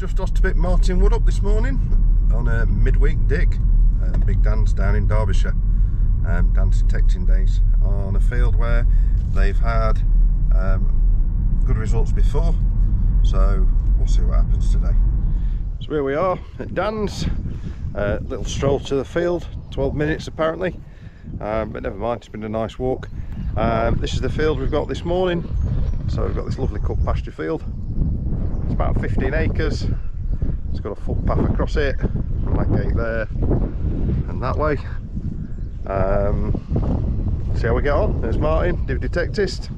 just off to pick Martin Wood up this morning on a midweek dig. Big Dan's down in Derbyshire, Dan's detecting days on a field where they've had good results before, so we'll see what happens today. So here we are at Dan's, little stroll to the field, 12 minutes apparently, but never mind, it's been a nice walk. This is the field we've got this morning. So we've got this lovely cut pasture field. It's about 15 acres. It's got a footpath across it, and that gate there, and that way. See how we get on. There's Martin, div detectist.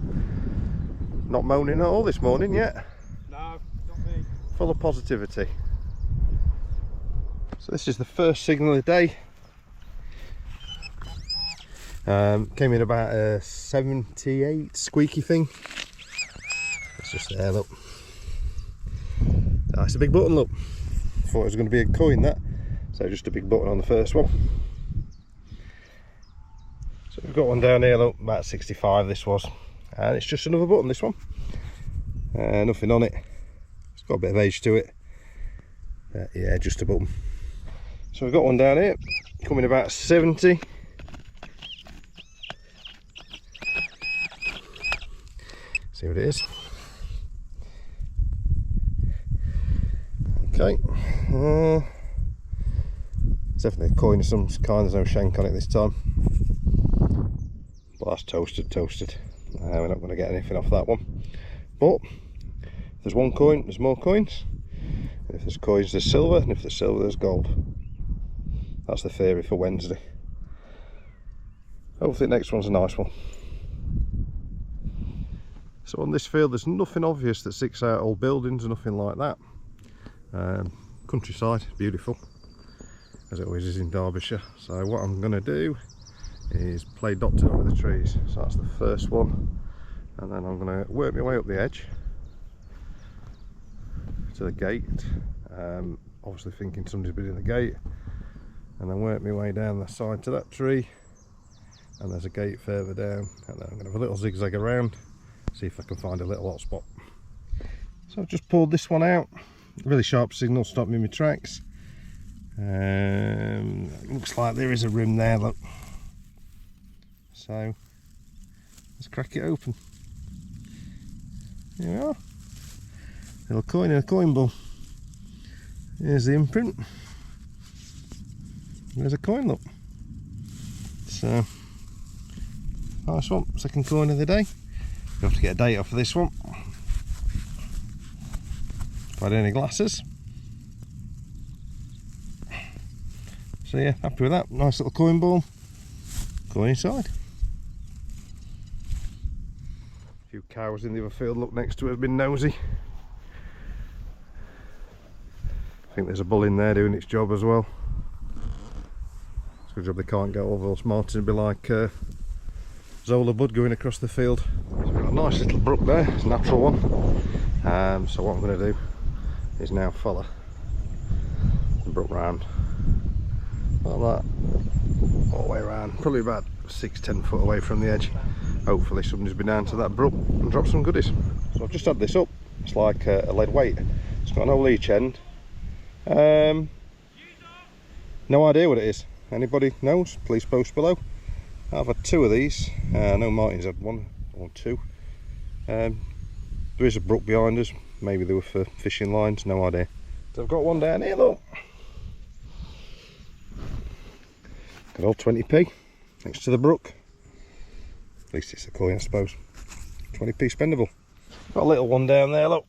Not moaning at all this morning yet. No, not me. Full of positivity. So this is the first signal of the day. Came in about a 78 squeaky thing. It's just there, look. That's a big button, look. Thought it was going to be a coin, that. So just a big button on the first one. So we've got one down here, look, about 65 this was. And it's just another button, this one. Nothing on it. It's got a bit of age to it. Yeah, just a button. So we've got one down here, coming about 70. See what it is. Okay. It's definitely a coin of some kind, there's no shank on it this time. But that's toasted. We're not going to get anything off that one. But if there's one coin, there's more coins. And if there's coins, there's silver. And if there's silver, there's gold. That's the theory for Wednesday. Hopefully the next one's a nice one. So on this field there's nothing obvious that sticks out, old buildings or nothing like that. Countryside, beautiful, as it always is in Derbyshire. So what I'm going to do is play doctor over the trees. So that's the first one, and then I'm going to work my way up the edge to the gate, obviously thinking somebody's been in the gate, and then work my way down the side to that tree, and there's a gate further down, and then I'm going to have a little zigzag around, see if I can find a little hot spot. So I've just pulled this one out, really sharp signal, stopped me in my tracks. Looks like there is a rim there, look. So let's crack it open. Here we are, little coin in a coin ball. Here's the imprint. There's a coin, look. So nice one, second coin of the day. You have to get a date off for this one. Got any glasses? So yeah, happy with that. Nice little coin ball. Go inside. A few cows in the other field, look next to it, have been nosy. I think there's a bull in there doing its job as well. It's a good job they can't get over us. Martin would be like Zola Bud going across the field. So we've got a nice little brook there, it's a natural one. So what I'm going to do is now follow the brook round like that, all the way around, probably about 6-10 foot away from the edge. Hopefully somebody's been down to that brook and dropped some goodies. So I've just had this up. It's like a lead weight. It's got an old leech end. No idea what it is. Anybody knows, please post below. I've had two of these. I know Martin's had one or two. There is a brook behind us. Maybe they were for fishing lines, no idea. So I've got one down here, look. Good old 20p next to the brook. At least it's a coin, I suppose. 20p spendable. Got a little one down there, look.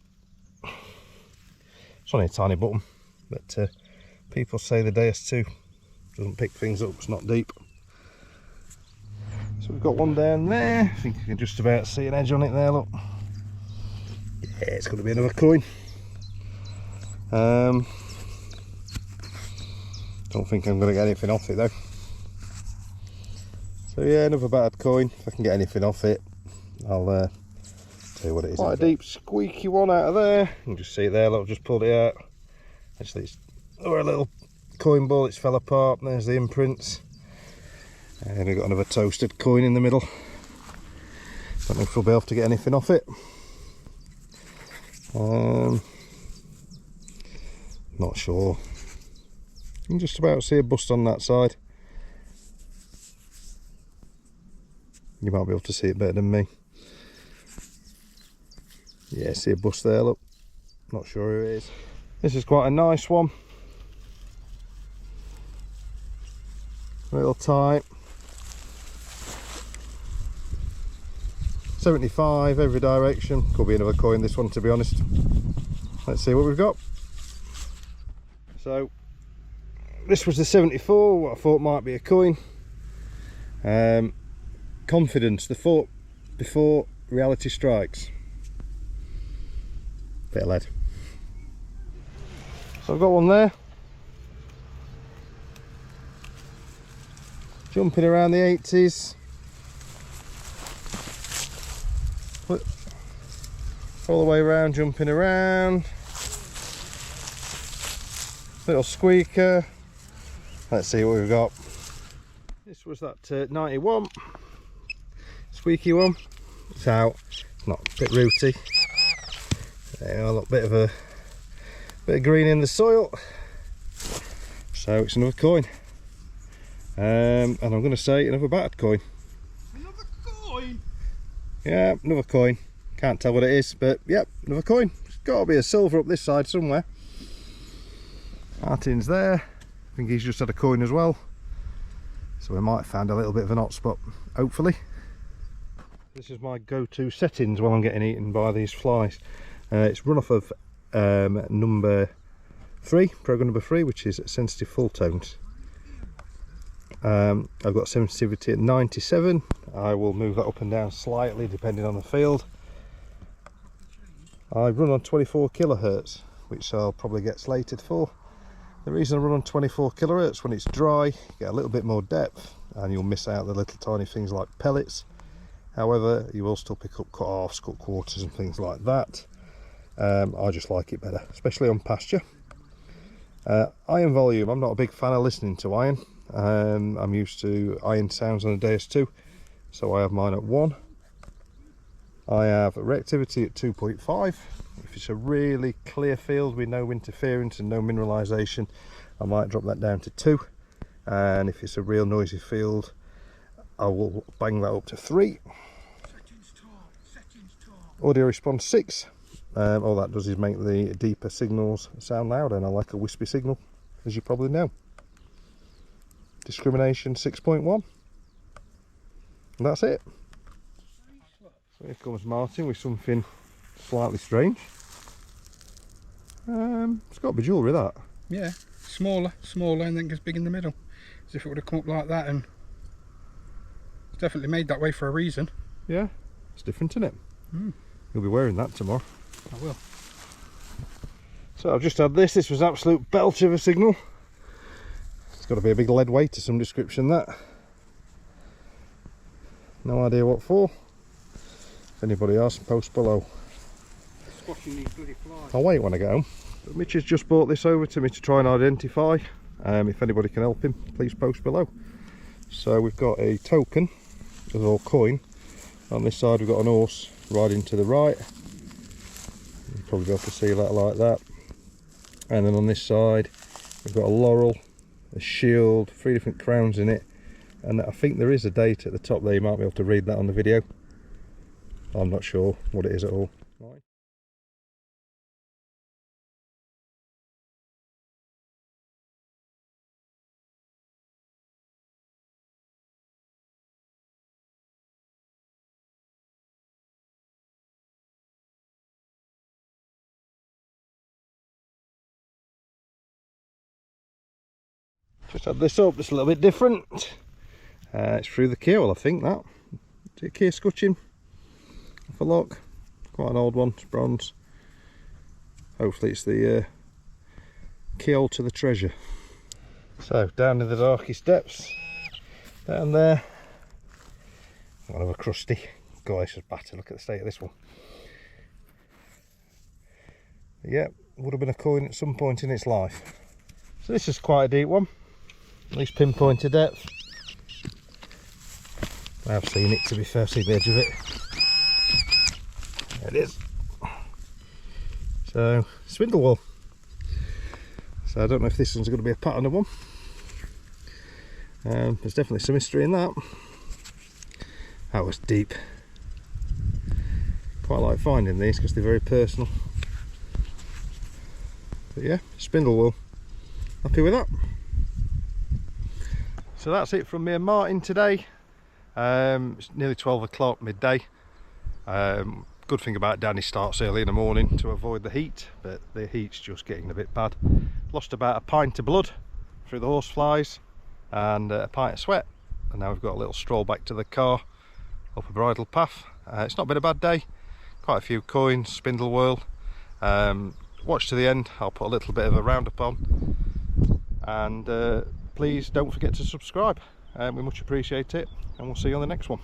It's only a tiny button, but people say the DEUS II doesn't pick things up, it's not deep. So we've got one down there. I think you can just about see an edge on it there, look. Yeah, it's going to be another coin. Don't think I'm going to get anything off it though. So yeah, another bad coin. If I can get anything off it, I'll tell you what it is. Quite a deep squeaky one out of there. You can just see it there, look, I've just pulled it out. Actually, it's a little coin ball, it's fell apart. There's the imprints. And we've got another toasted coin in the middle. Don't know if we'll be able to get anything off it. Not sure. You can just about see a bust on that side. You might be able to see it better than me. Yeah, see a bust there, look. Not sure who it is. This is quite a nice one. Real tight. 75 every direction. Could be another coin, this one, to be honest. Let's see what we've got. So this was the 74, what I thought might be a coin. Confidence, the thought before reality strikes. Bit of lead. So I've got one there. Jumping around the 80s. All the way around, jumping around. Little squeaker. Let's see what we've got. This was that 91. Squeaky one. It's out. It's not a bit rooty. There, a little bit of green in the soil. So it's another coin. And I'm going to say another battered coin. Another coin? Yeah, another coin. Can't tell what it is, but yep, another coin. There's got to be a silver up this side somewhere. Martin's there. I think he's just had a coin as well. So we might have found a little bit of an hot spot, hopefully. This is my go-to settings while I'm getting eaten by these flies. It's run off of number 3, program number 3, which is sensitive full tones. I've got sensitivity at 97. I will move that up and down slightly depending on the field. I run on 24 kilohertz, which I'll probably get slated for. The reason I run on 24 kilohertz, when it's dry, you get a little bit more depth and you'll miss out the little tiny things like pellets. However, you will still pick up cut halves, cut quarters and things like that. I just like it better, especially on pasture. Iron volume, I'm not a big fan of listening to iron. I'm used to iron sounds on a DEUS II, so I have mine at 1. I have reactivity at 2.5. If it's a really clear field with no interference and no mineralisation, I might drop that down to 2. And if it's a real noisy field, I will bang that up to 3. Audio response 6. All that does is make the deeper signals sound louder, and I like a wispy signal, as you probably know. Discrimination 6.1. And that's it. So here comes Martin with something slightly strange. It's got to be jewellery, that. Yeah, smaller, and then gets big in the middle. As if it would have come up like that, and it's definitely made that way for a reason. Yeah, it's different, isn't it? You'll be wearing that tomorrow. I will. So I've just had this. This was an absolute belter of a signal. It's got to be a big lead weight of some description, that. No idea what for. If anybody else, post below. Squashing these bloody flies. I'll wait when I get home. But Mitch has just brought this over to me to try and identify. If anybody can help him, please post below. So we've got a token, a little coin. On this side we've got an horse riding to the right. You'll probably be able to see that like that. And then on this side we've got a laurel, a shield, 3 different crowns in it. And I think there is a date at the top there. You might be able to read that on the video. I'm not sure what it is at all. Right. Just had this up, just a little bit different. It's through the keyhole, I think, that. Is it key scutching? Have a look. Quite an old one, it's bronze. Hopefully it's the keyhole to the treasure. So, down in the darkest depths, down there. One of a crusty. God, this is battered. Look at the state of this one. Yeah, would have been a coin at some point in its life. So this is quite a deep one. At least pinpointed depth. I have seen it, to be fair, see the edge of it. There it is. So, spindle wool. So I don't know if this one's going to be a pattern one. There's definitely some history in that. That was deep. Quite like finding these because they're very personal. But yeah, spindle wool. Happy with that. So that's it from me and Martin today. It's nearly 12 o'clock, midday. Good thing about Dan, he starts early in the morning to avoid the heat, but the heat's just getting a bit bad. Lost about a pint of blood through the horseflies and a pint of sweat, and now we've got a little stroll back to the car up a bridle path. It's not been a bad day. Quite a few coins, spindle whirl. Watch to the end, I'll put a little bit of a roundup on, and please don't forget to subscribe. We much appreciate it, and we'll see you on the next one.